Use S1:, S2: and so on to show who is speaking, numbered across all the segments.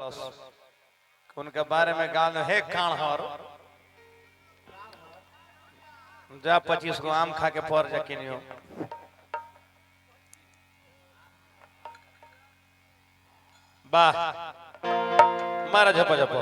S1: उनके बारे में गाल है कानहर जा 25 को आम खा के पर जा किनियो वाह मारा झपा झपा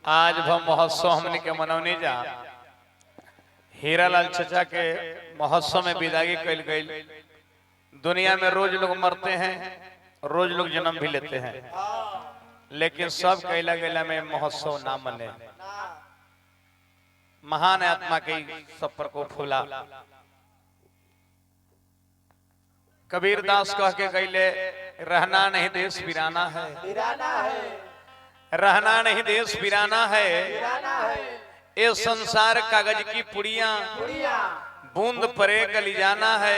S1: आज हम महोत्सव हमने के मनौनी जा हीरालाल चचा के महोत्सव में विदाई कल गई। दुनिया में रोज लोग मरते हैं, रोज लोग जन्म भी लेते हैं, लेकिन सब कैला गैला में महोत्सव ना मने। महान आत्मा के सब पर को फूला कबीर दास कह के गईले, रहना नहीं देश वीराना है, रहना नहीं देश वीराना है, ये संसार कागज की पुड़िया बूंद परे गली जाना है,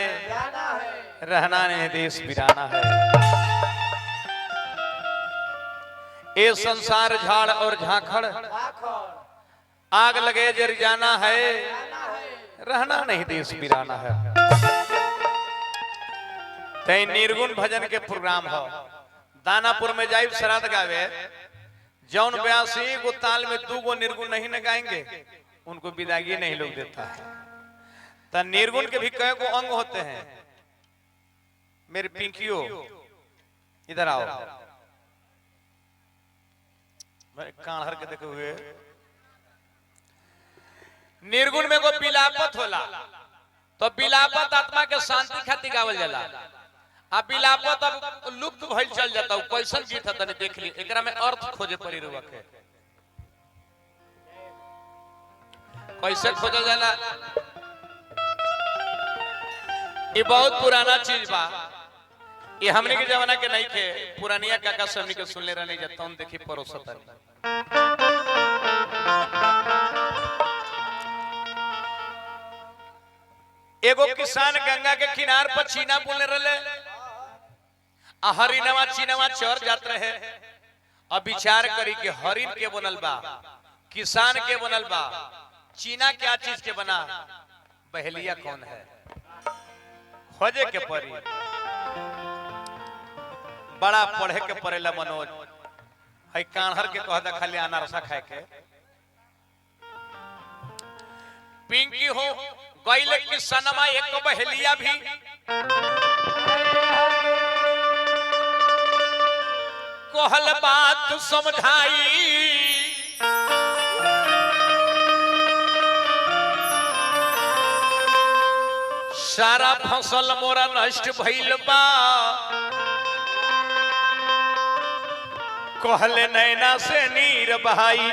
S1: रहना नहीं देश वीराना है। ये संसार झाड़ और झाखड़ आग लगे जर जाना है, रहना नहीं देश वीराना है। तय निर्गुण भजन के प्रोग्राम हो दानापुर में जाइब श्राद्ध गावे, जौन ब्यासी को ताल में 2 गो निर्गुण नहीं न गाएंगे उनको विदाई नहीं लोग देता है। तो निर्गुण के भी कई को अंग होते हैं। मेरे पिंकियो इधर आओ, मैं कानहर के देखे हुए निर्गुण में को बिलापत होला, तो बिलापत आत्मा के शांति खातिर गावल जाला। आ बिलापत अब लुप्त भइल चल जाता। कैसन गीत है तने देख ली, एकरा में अर्थ खोजे पड़ी रुआ के। कैसे खोजा जाला, ये बहुत पुराना चीज बा, ये हमने के जमाना के नहीं थे। पुरानिया काका सबनी के सुनले रहने जाता हूं, देखी परोसत है। एगो किसान गंगा के किनार पर चीना बोलने रहे, हरिनवा चीनवा चर जात रहे। अब विचार करी कि हरिन के बनल बा, किसान के बनल बा, चीना क्या चीज के बना, बहेलिया कौन है, खोजे के परी। बड़ा पढ़े के पड़ेला मनोज, है कानहर के कहता खाली अनारसा खाए के। पिंकी हो गईले किसनमा एक बहेलिया भी कहल बात समझाई, सारा फसल मोरा नष्ट भइल बा, कहले नैना से नीर बहाई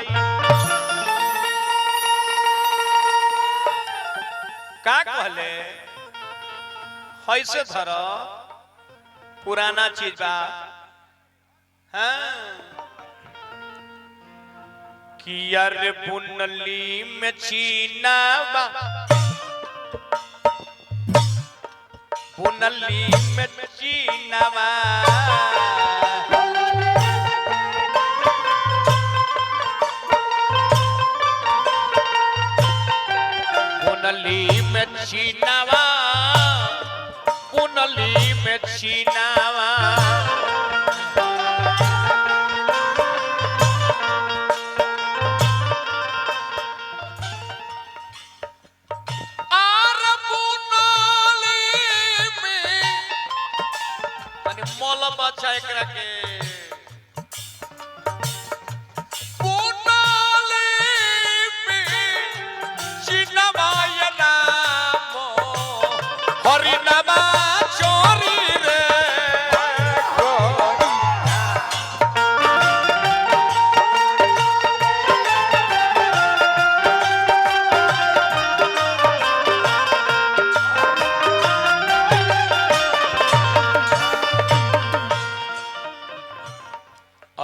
S1: का कहले ऐसे धर पुराना चीज बा हाँ कि यार बुनली में चीना बा बुनली में चीना बा बुनली में चीनावा बुनली में चीनावा आर बुनली में माने मोल बच्चा एकरा के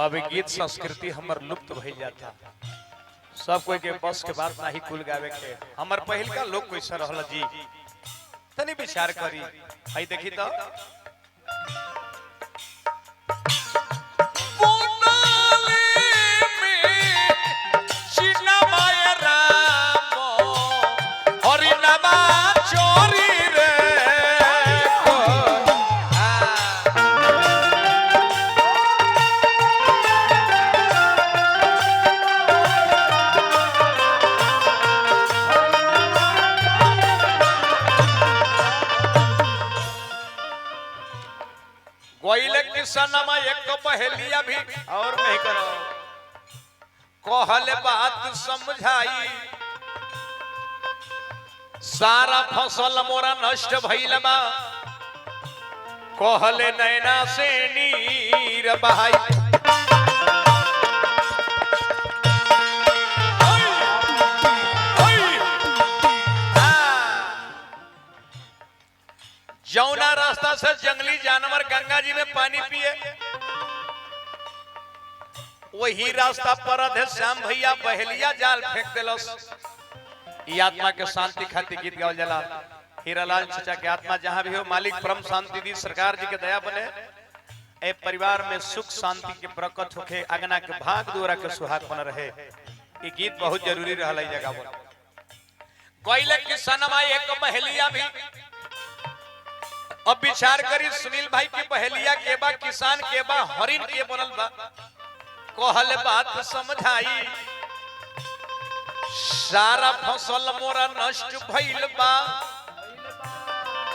S1: अब गीत संस्कृति हमर लुप्त भइल जाता सब कोई के बस के बात नहीं कुल गावे के हमर पहिल का लोग कैसा रहल जी तनी विचार करी हई देखी तो किसनमा एक पहेलिया भी और नहीं करो कहले बात समझाई सारा फसल मोरा नष्ट भइल बा कहले नैना से नीर बहाई जौना रास्ता से जंगली जानवर गंगा जी में पानी पिए वही रास्ता पर अधे श्याम भैया बहेलिया जाल फेंक दिलस आत्मा के शांति खातिर गीत गावल जाला हीरालाल चाचा के आत्मा जहां भी हो मालिक परम शांति दी सरकार जी के दया बने ए परिवार में सुख शांति के बरकत होके अगना के भाग दोरा के सुहाग बन रहे ये गीत बहुत जरूरी रहल जगह पर कोइले किसनमा एक बहेलिया भी अब विचार करी सुनील भाई की बहेलिया के बा किसान के बा हरिन के बनल बा कहले बात समझाई सारा फसल मोरा नष्ट भइल बा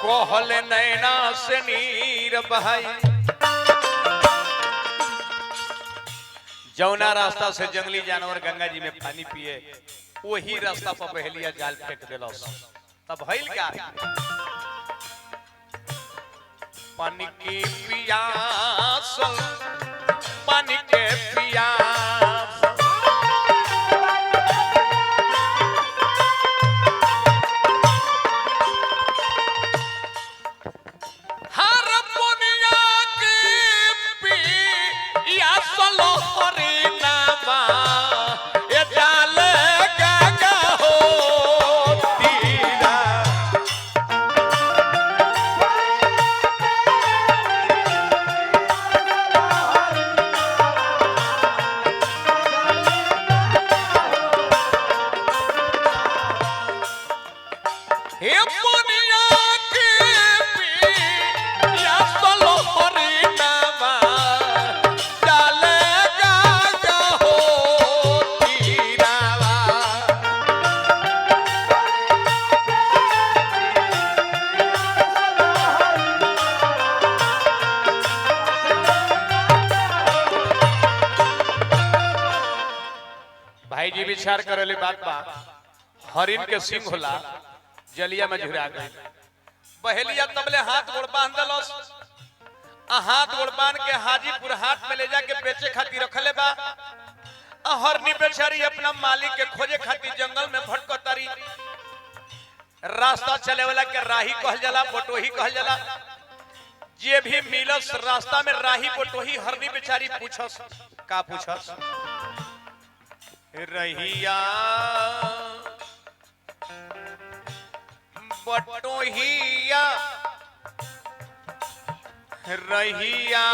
S1: कहले नैना से नीर बहाई जौना रास्ता से जंगली जानवर गंगा जी में पानी पिए वही रास्ता पर बहेलिया जाल फेंक दिलस तब भइल क्या पानी की पियास पानी के पियास हर पुनिया की पियास लो हरि नामा ये जाल गंगा हो तीरा भाई जी विचार करेली बात बा हरिन के सिंह होला जलिया में झुरा गई बहेलिया तबले हाथ गोड़ बांध दलस हाथ गोड़ बांध के हाजीपुर हाट में ले जाके बेचे खातिर रखले बा। हरनी बेचारी अपना मालिक के खोजे खातिर जंगल में भटको तारी। रास्ता चले वाला के राही कहल जाला, बटोही कहल जाला। जे भी मिलस रास्ता में राही बटोही हरनी बेचारी पूछस, का पूछस? रहिया बटोहिया रहिया